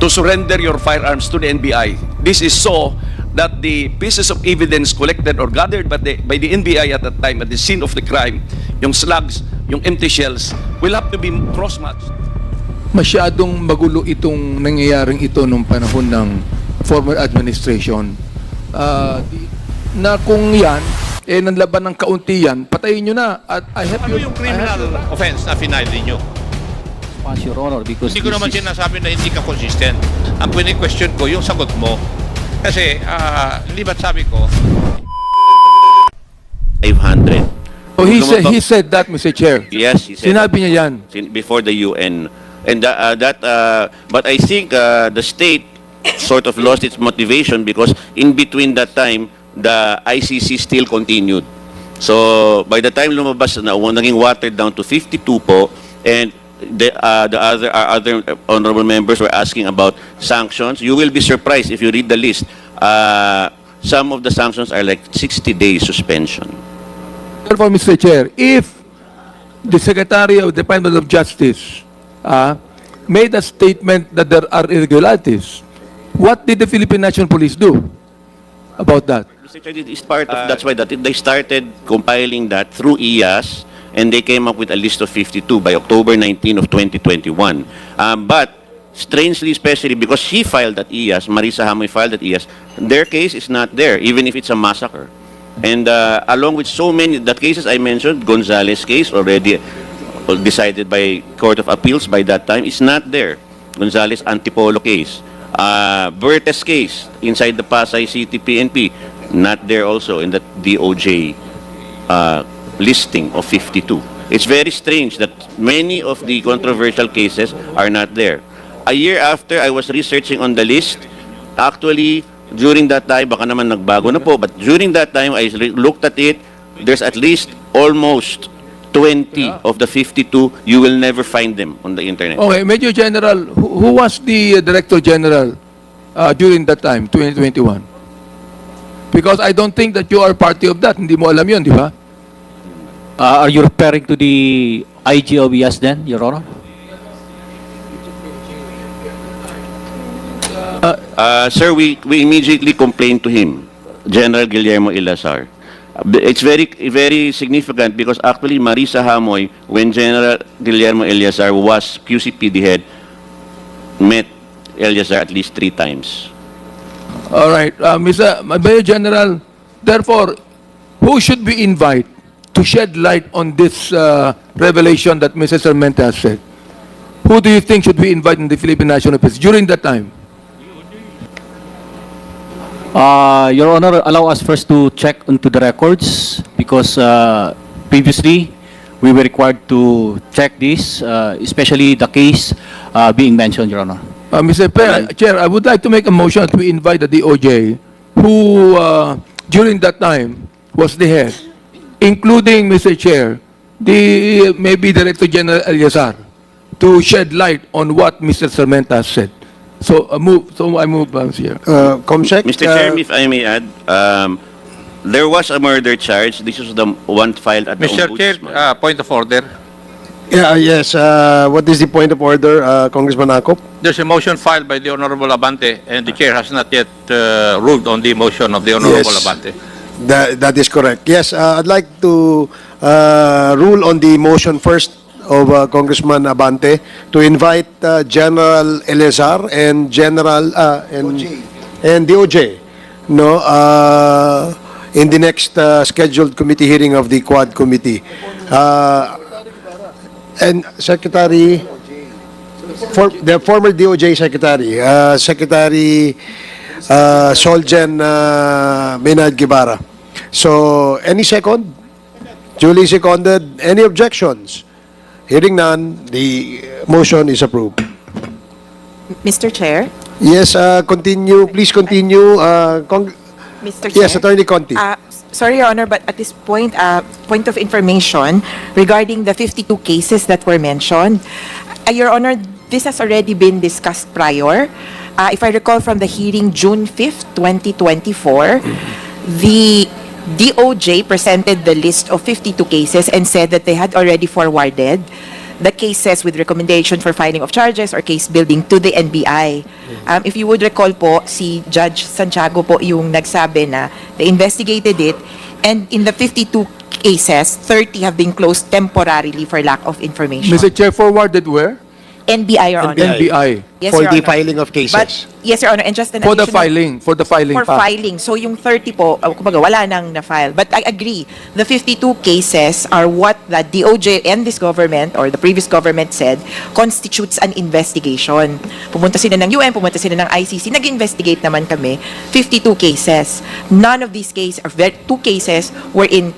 to surrender your firearms to the NBI. This is so that the pieces of evidence collected or gathered by the NBI at that time at the scene of the crime, yung slugs, yung empty shells, will have to be cross-matched. Masyadong magulo itong nangyayaring ito nung panahon ng former administration. Na kung yan, nanlaban ng kaunti yan, patayin nyo na. At I have Ano yung criminal offense na final ninyo? Your Honor, because Hindi ko naman sinasabi na hindi ka consistent. Ang question ko, yung sagot mo. Kasi, hindi ba't sabi ko, 500. Oh, he said that, Mr. Chair. Yes, he said Sinabi niya yan. before the UN. And but I think the state sort of lost its motivation because in between that time, the ICC still continued. So by the time lumabas na naging watered down to 52 po, and the other honorable members were asking about sanctions. You will be surprised if you read the list. Some of the sanctions are like 60 days suspension. Therefore, Mr. Chair, if the Secretary of the Department of Justice made a statement that there are irregularities, what did the Philippine National Police do about that? Mr. Chair, it is part of, that's why they started compiling that through IAS, and they came up with a list of 52 by October 19 of 2021. But strangely, especially because she filed at IAS, Marisa Hamoy filed at IAS, their case is not there, even if it's a massacre. And along with so many, the cases I mentioned, Gonzales case, already decided by Court of Appeals by that time, is not there. Gonzales Antipolo case. Bertes case, inside the Pasay City PNP, not there also in the DOJ listing of 52. It's very strange that many of the controversial cases are not there. A year after I was researching on the list, actually, during that time, baka naman nagbago na po, but during that time, I looked at it, there's at least almost 20 of the 52, you will never find them on the internet. Okay, Major General, who was the Director General during that time, 2021? Because I don't think that you are party of that. Hindi mo alam yun, di ba? are you referring to the IG of IAS then, Your Honor? Sir, we immediately complained to him, General Guillermo Ilazar. It's very significant because actually Marisa Hamoy, when General Guillermo Ilazar was QCPD head, met Ilazar at least 3 times. All right, Mr. Major General, therefore, who should we invite to shed light on this revelation that Mrs. Sarmiento has said? Who do you think should we invite in the Philippine National Police during that time? Your Honor, allow us first to check into the records because previously we were required to check this, especially the case being mentioned, Your Honor. Mr. Chair, I would like to make a motion to invite the DOJ, who during that time was the head, including Mr. Chair, the maybe Director General Eliazar, to shed light on what Mr. Sarmiento has said. So I move, Chair. Comsec, Mr. Chair, if I may add, there was a murder charge. This was the one filed at the Mr. Chair, Ombudsman. point of order. yes, what is the point of order, Congressman Acop? There's a motion filed by the Honorable Abante, and the Chair has not yet ruled on the motion of the Honorable Yes. Abante. That is correct. Yes, I'd like to rule on the motion first of Congressman Abante to invite General Eleazar and General and DOJ, no, in the next scheduled committee hearing of the Quad Committee. And Secretary, the former DOJ Secretary, Secretary Solgen Maynard Guevara. So, any second? Duly seconded. Any objections? Hearing none, the motion is approved. Mr. Chair? Yes, continue. Please continue. Mr. Chair? Yes, Attorney Conti. Sorry, Your Honor, but at this point, point of information regarding the 52 cases that were mentioned. Your Honor, this has already been discussed prior. If I recall from the hearing June 5th, 2024, the DOJ presented the list of 52 cases and said that they had already forwarded the cases with recommendation for filing of charges or case building to the NBI. If you would recall po, si Judge Santiago po yung nagsabi na they investigated it, and in the 52 cases, 30 have been closed temporarily for lack of information. Mr. Chair, forwarded where? NBI, Your Honor. NBI. Yes, For Your the Honor. filing of cases. But, yes, Your Honor, and just an For the additional- filing For pa. filing. So yung 30 po, kumbaga, wala nang na-file. But I agree, the 52 cases are what the DOJ and this government, or the previous government said, constitutes an investigation. Pumunta sila ng UN, pumunta sila ng ICC, nag-investigate naman kami, 52 cases. None of these cases, or 2 cases were in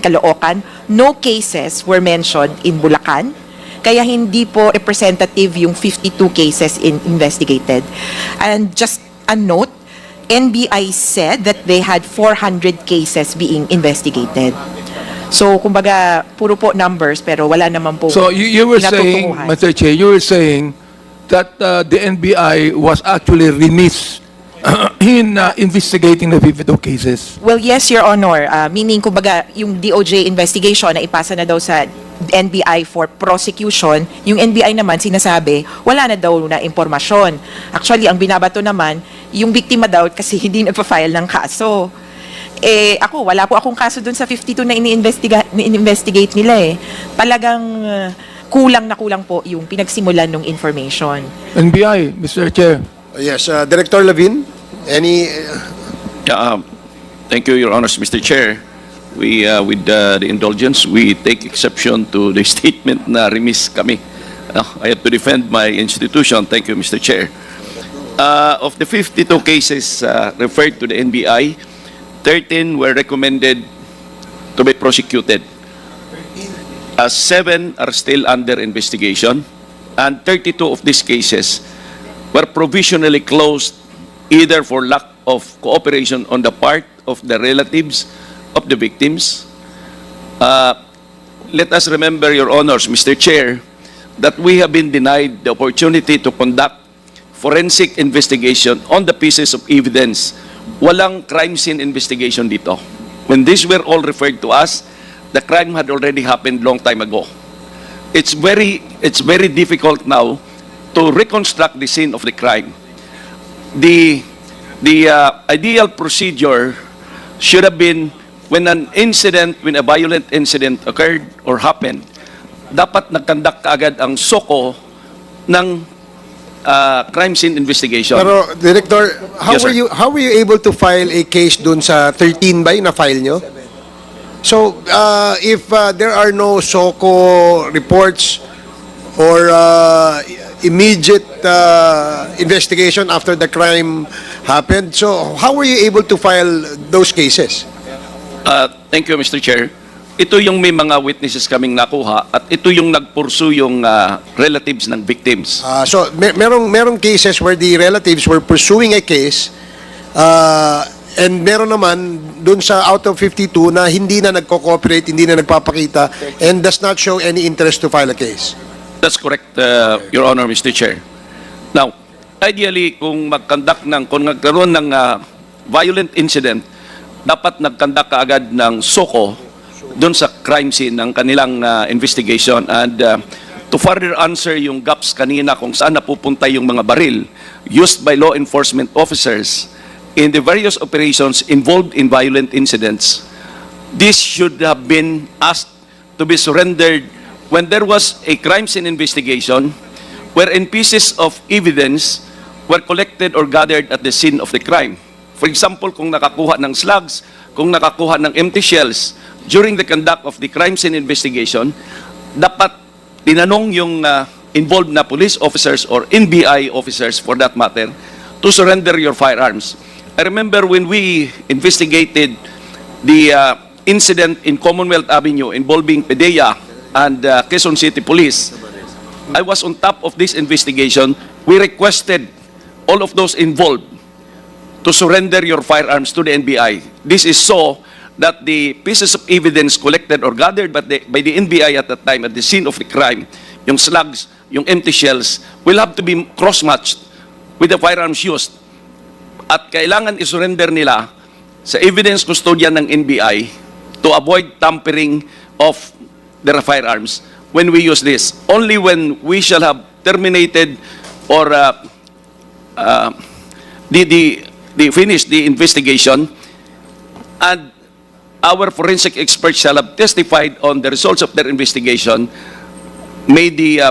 Caloocan. No cases were mentioned in Bulacan. Kaya hindi po representative yung 52 cases investigated. And just a note, NBI said that they had 400 cases being investigated. So, kumbaga, puro po numbers, pero wala naman po So you were saying, pinatutunguhan. Mr. Chair, you were saying that the NBI was actually remiss in investigating the 52 cases. Well, yes, Your Honor. Meaning, kumbaga, yung DOJ investigation na ipasa na daw sa NBI for prosecution, yung NBI naman sinasabi, wala na daw na impormasyon. Actually, ang binabato naman, yung biktima daw kasi hindi nagpa-file ng kaso. Ako, wala po akong kaso dun sa 52 na ini-investigate nila eh. Talagang kulang na kulang po yung pinagsimulan ng information. NBI, Mr. Chair. Yes, Director Levin, any... Thank you, Your Honors, Mr. Chair. We, with the indulgence, we take exception to the statement na remiss kami. I have to defend my institution. Thank you, Mr. Chair. Of the 52 cases referred to the NBI, 13 were recommended to be prosecuted. 7 are still under investigation, and 32 of these cases were provisionally closed either for lack of cooperation on the part of the relatives of the victims. Let us remember, Your Honors, Mr. Chair, that we have been denied the opportunity to conduct forensic investigation on the pieces of evidence. Walang crime scene investigation dito. When these were all referred to us, the crime had already happened long time ago. It's very difficult now to reconstruct the scene of the crime. The ideal procedure should have been when a violent incident occurred or happened, dapat nagkandak kaagad ang SOCO ng crime scene investigation. Pero, Director, Yes, sir. how were you able to file a case dun sa 13 ba yung na-file nyo? So, if there are no SOCO reports or immediate investigation after the crime happened, so how were you able to file those cases? Thank you, Mr. Chair. Ito yung may mga witnesses kaming nakuha at ito yung nagpursu yung relatives ng victims. So, merong cases where the relatives were pursuing a case and meron naman dun sa out of 52 na hindi na nagko-cooperate, hindi na nagpapakita and does not show any interest to file a case. That's correct, Your Honor, Mr. Chair. Now, ideally, kung nagkaroon ng violent incident, dapat nagkandak kaagad ng SOCO doon sa crime scene ng kanilang investigation. And to further answer yung gaps kanina kung saan napupunta yung mga baril used by law enforcement officers in the various operations involved in violent incidents, this should have been asked to be surrendered when there was a crime scene investigation wherein pieces of evidence were collected or gathered at the scene of the crime. For example, kung nakakuha ng slugs, kung nakakuha ng empty shells during the conduct of the crime scene investigation, dapat tinanong yung involved na police officers or NBI officers for that matter to surrender your firearms. I remember when we investigated the incident in Commonwealth Avenue involving PDEA and Quezon City Police, I was on top of this investigation. We requested all of those involved to surrender your firearms to the NBI. This is so that the pieces of evidence collected or gathered by the NBI at that time at the scene of the crime, yung slugs, yung empty shells, will have to be cross-matched with the firearms used. At kailangan isurrender nila sa evidence custodian ng NBI to avoid tampering of their firearms. when we use this. Only when we shall have terminated or finished the investigation, and our forensic experts shall have testified on the results of their investigation, may the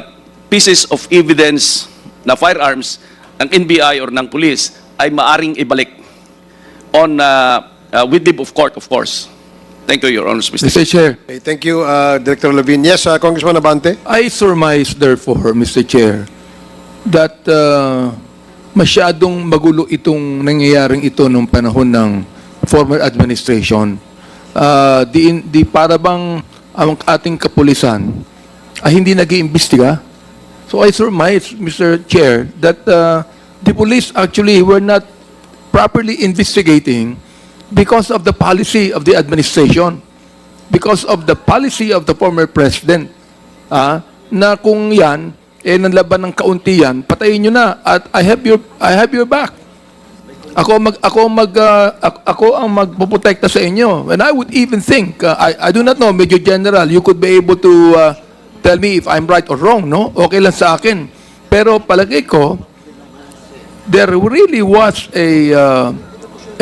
pieces of evidence na firearms ng NBI or ng police ay maaring ibalik on with leave of court, of course. Thank you, Your Honors, Mr. Mr. Chair, Okay, thank you, Director Levin. Yes, Congressman Abante? I surmise, therefore, Mr. Chair, that masyadong magulo itong nangyayaring ito nung panahon ng former administration. Di para bang ang ating kapulisan ay hindi nag-iimbestiga. So I surmise, Mr. Chair, that the police actually were not properly investigating because of the policy of the administration, because of the policy of the former president, na kung yan, nanlaban ng kaunti yan, patayin nyo na, at I have your back. Ako ang magpoprotekta sa inyo. And I would even think, I do not know, Major General, you could be able to tell me if I'm right or wrong, no? Okay lang sa akin. Pero palagay ko, there really was a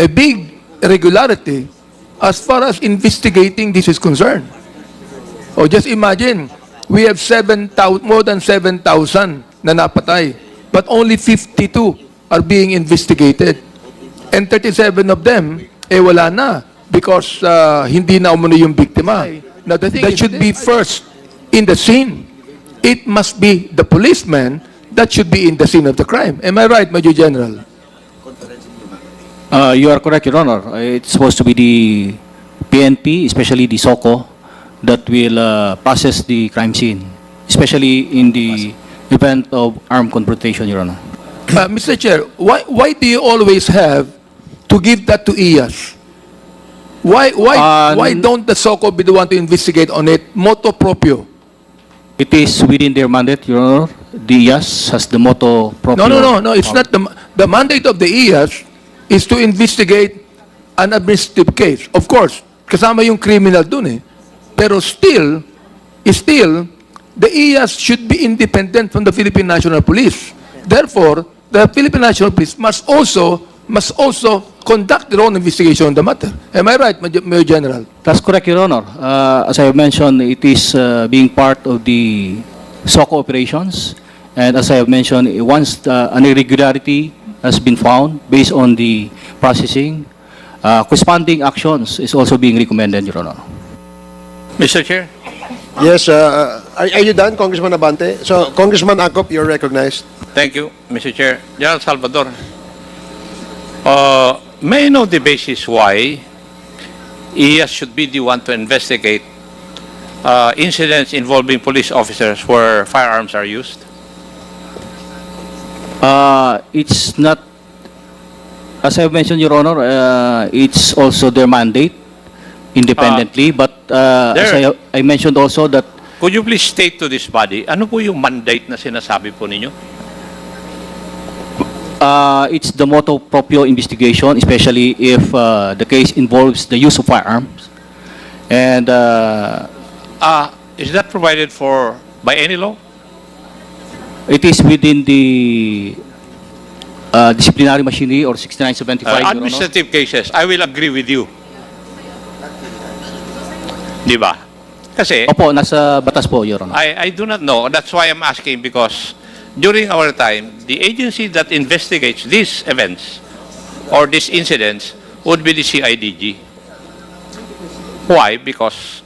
big irregularity as far as investigating this is concerned. Oh, just imagine, we have more than 7,000 na napatay, but only 52 are being investigated. And 37 of them, wala na because hindi na umano yung biktima. Now, the thing that should be first in the scene. It must be the policeman that should be in the scene of the crime. Am I right, Major General? You are correct, Your Honor. It's supposed to be the PNP, especially the SOCO, that will process the crime scene, especially in the event of armed confrontation, Your Honor. Mr. Chair, why do you always have to give that to IAS? Why don't the SOCO be the one to investigate on it, motu proprio? It is within their mandate, Your Honor. The IAS has the motto proprio. No. It's not the mandate of the IAS is to investigate an administrative case. Of course, kasama yung criminal dun eh. Pero still, the IAS should be independent from the Philippine National Police. Therefore, the Philippine National Police must also conduct their own investigation on the matter. Am I right, Major General? That's correct, Your Honor. As I have mentioned, it is being part of the SOCO operations. And as I have mentioned, once an irregularity has been found based on the processing, corresponding actions is also being recommended, Your Honor. Mr. Chair, Yes, are you done, Congressman Abante? So, Congressman Acop, you're recognized. thank you, Mr. Chair. General Salvador, may I know the basis why IAS should be the one to investigate incidents involving police officers where firearms are used? It's not, as I have mentioned, Your Honor, it's also their mandate independently. But as I mentioned also that Could you please state to this body, ano po yung mandate na sinasabi po ninyo? it's the motu proprio investigation, especially if the case involves the use of firearms. And Is that provided for by any law? it is within the disciplinary machinery or 6975, Your Honor. Administrative cases, I will agree with you. Di ba? Kasi, Opo, nasa batas po, Your Honor. I do not know. That's why I'm asking, because during our time, the agency that investigates these events or these incidents would be the CIDG. Why? Because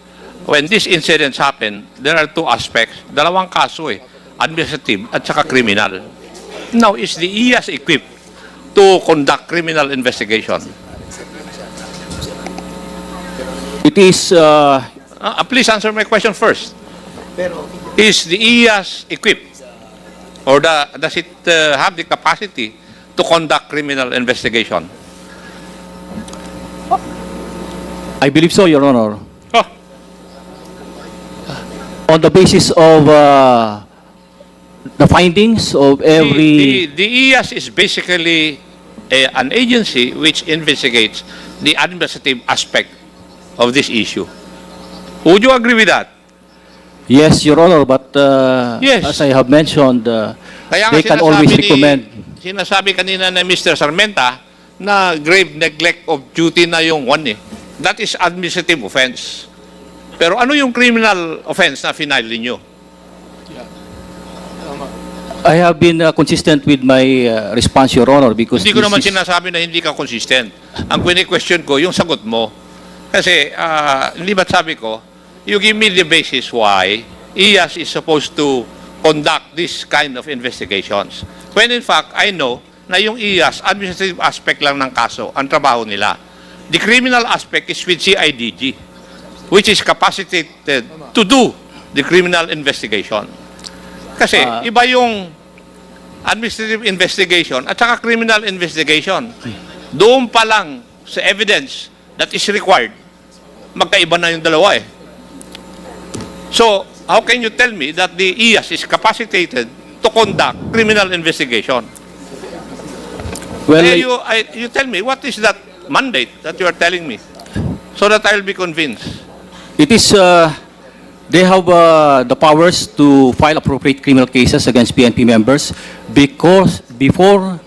when these incidents happen, there are two aspects. Dalawang kaso eh, administrative at saka criminal. Now, is the IAS equipped to conduct criminal investigation? It is, Please answer my question first. Is the IAS equipped, or does it have the capacity to conduct criminal investigation? I believe so, Your Honor. Oh, On the basis of the findings of every... the IAS is basically an agency which investigates the administrative aspect of this issue. Would you agree with that? Yes, Your Honor, but Yes. as I have mentioned, Kaya nga they can always recommend. Sinasabi kanina ni Mr. Sarmenta na grave neglect of duty na yung one eh. That is administrative offense. Pero ano yung criminal offense na final ninyo? I have been consistent with my response, Your Honor, because Hindi ko this naman is- sinasabi na hindi ka consistent. Ang question ko, yung sagot mo. Kasi, hindi ba't sabi ko, you give me the basis why IAS is supposed to conduct this kind of investigations. When in fact, I know na yung IAS, administrative aspect lang ng kaso, ang trabaho nila. The criminal aspect is with CIDG, which is capacitated to do the criminal investigation. Kasi iba yung administrative investigation at saka criminal investigation. Doon pa lang sa evidence that is required, magkaiba na yung dalawa eh. So, how can you tell me that the IAS is capacitated to conduct criminal investigation? Well, You tell me, what is that mandate that you are telling me? So that I'll be convinced. it is, they have the powers to file appropriate criminal cases against PNP members because before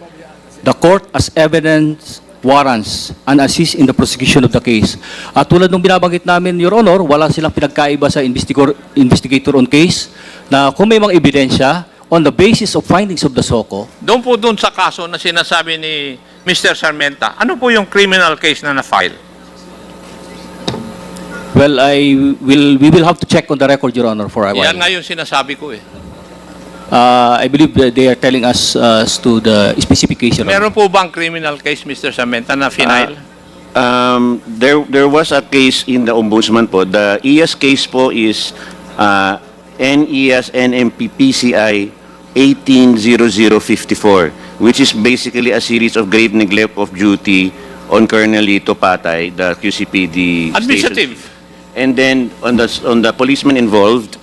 the court as evidence warrants and assist in the prosecution of the case. At tulad ng binabanggit namin, Your Honor, wala silang pinagkaiba sa investigator on case na kung may mga ebidensya on the basis of findings of the SOCO, Doon sa kaso na sinasabi ni Mr. Sarmenta, ano po yung criminal case na na-file? well, we will have to check on the record, Your Honor, for a while. Yan nga yung sinasabi ko eh. I believe that they are telling us as to the specification. Meron po bang criminal case, Mr. Sarmenta, na final? There was a case in the Ombudsman po. The IAS case po is NES NMP PCI 180054, which is basically a series of grave neglect of duty on Colonel Lito Patay, the QCPD Administrative. station. And then on the policeman involved,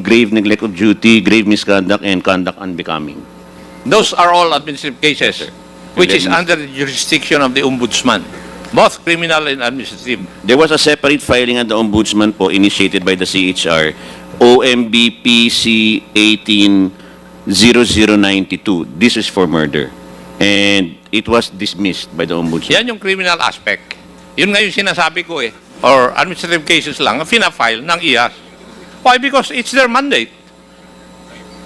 grave neglect of duty, grave misconduct, and conduct unbecoming. Those are all administrative cases, which is And then- under the jurisdiction of the Ombudsman. Both criminal and administrative. There was a separate filing at the Ombudsman po initiated by the CHR, OMBPC 180092. This is for murder. And it was dismissed by the Ombudsman. Yan yung criminal aspect. Yun nga yung sinasabi ko eh. Or administrative cases lang, ang fina-file ng IAS. Why? Because it's their mandate.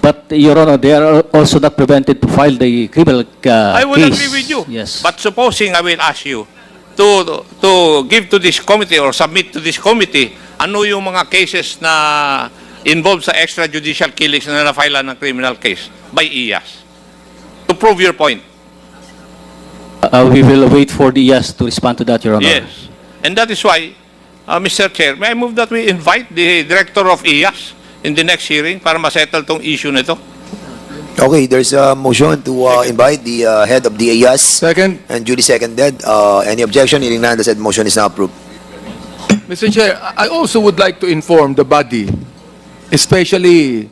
But, Your Honor, they are also not prevented to file the criminal I will case. agree with you. Yes. But supposing I will ask you to give to this committee or submit to this committee ano yung mga cases na involved sa extrajudicial killings na na-file ng criminal case by IAS. To prove your point. We will wait for the IAS to respond to that, Your Honor. Yes. And that is why, Mr. Chair, may I move that we invite the director of IAS in the next hearing para masettle tong issue nito? Okay, there's a motion to invite the head of the IAS. Second. And duly seconded. Any objection? Hearing none, the said motion is now approved. Mr. Chair, I also would like to inform the body, especially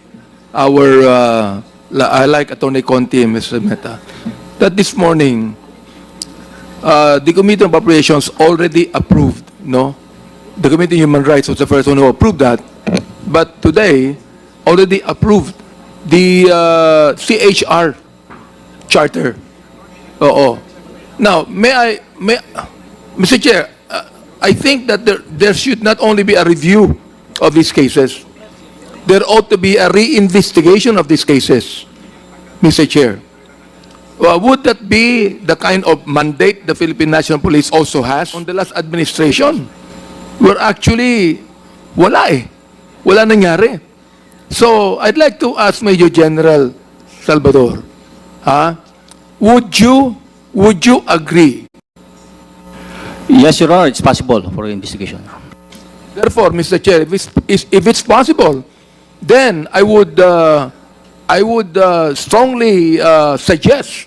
our, I like Attorney Conti and Mr. Meta, that this morning, the Committee on Appropriations already approved, no? The Committee on Human Rights was the first one who approved that. But today, already approved the CHR charter. Oo. Now, Mr. Chair, I think that there should not only be a review of these cases, there ought to be a reinvestigation of these cases, Mr. Chair. Would that be the kind of mandate the Philippine National Police also has on the last administration? Where actually, wala eh. Wala nangyari. So, I'd like to ask Major General Salvador, would you agree? Yes, Your Honor, it's possible for investigation. Therefore, Mr. Chair, if it's possible, then I would strongly suggest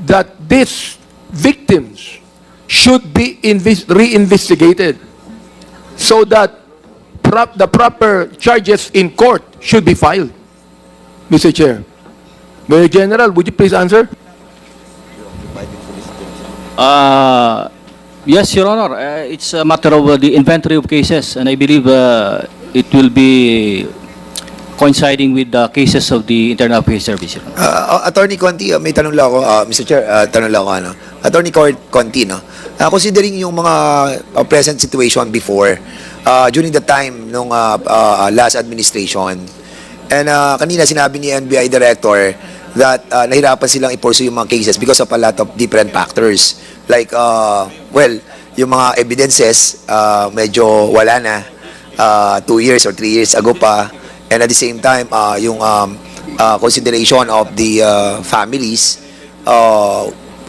that these victims should be reinvestigated so that the proper charges in court should be filed. Mr. Chair. Mayor General, would you please answer? Yes, Your Honor. It's a matter of the inventory of cases, and I believe it will be coinciding with the cases of the Internal Affairs Service. Your Honor. Attorney Conti, may tanong lang ako, Mr. Chair, tanong lang ako, ano. Attorney Conti, no? Considering yung mga present situation before, during the time nung last administration, and kanina sinabi ni NBI Director that nahirapan silang i-pursue yung mga cases because of a lot of different factors. Like, well, yung mga evidences, medyo wala na, 2 years or 3 years ago pa. And at the same time, yung consideration of the families,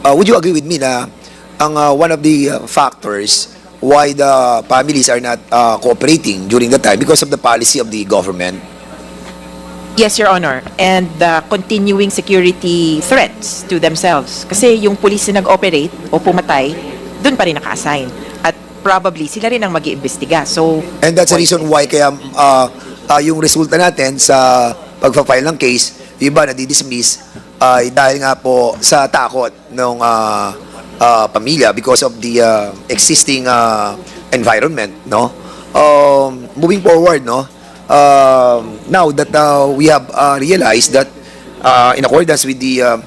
would you agree with me na ang one of the factors why the families are not cooperating during that time because of the policy of the government? Yes, Your Honor. And the continuing security threats to themselves. Kasi yung police na nag-operate o pumatay, dun pa rin naka-assign. At probably sila rin ang mag-iimbestiga. So, And that's the reason why kaya yung resulta natin sa pagpa-file ng case, yung iba nadi-dismiss dahil nga po sa takot ng pamilya because of the existing environment, no? Moving forward, no? Now that we have realized that in accordance with the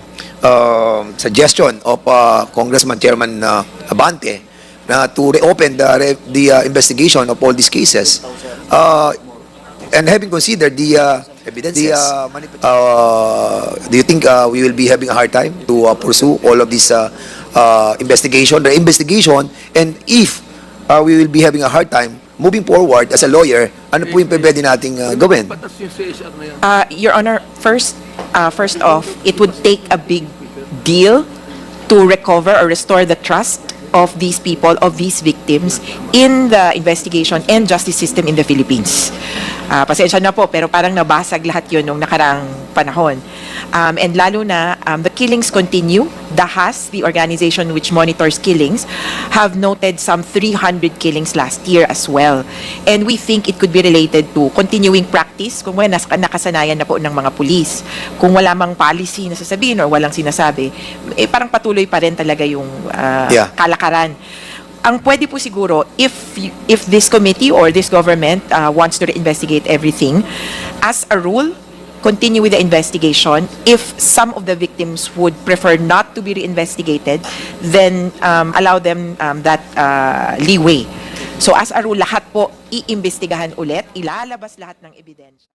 suggestion of Congressman Chairman Abante na to reopen the investigation of all these cases, and having considered the evidences, do you think we will be having a hard time to pursue all of this investigation, and if we will be having a hard time moving forward as a lawyer, ano po yung pwede nating gawin? Your Honor, first off, it would take a big deal to recover or restore the trust of these people, of these victims in the investigation and justice system in the Philippines. Pasensya na po, pero parang nabasag lahat yun nung nakaraang panahon. And lalo na, the killings continue. DAHAS, the organization which monitors killings, have noted some 300 killings last year as well. And we think it could be related to continuing practice, kung wala nakasanayan na po ng mga pulis. Kung wala mang policy na sasabihin or walang sinasabi, parang patuloy pa rin talaga yung kalakaran. Ang pwede po siguro, if this committee or this government wants to investigate everything, as a rule, continue with the investigation. If some of the victims would prefer not to be reinvestigated, then allow them that leeway. So as a rule, lahat po iimbestigahan ulit, ilalabas lahat ng ebidensya.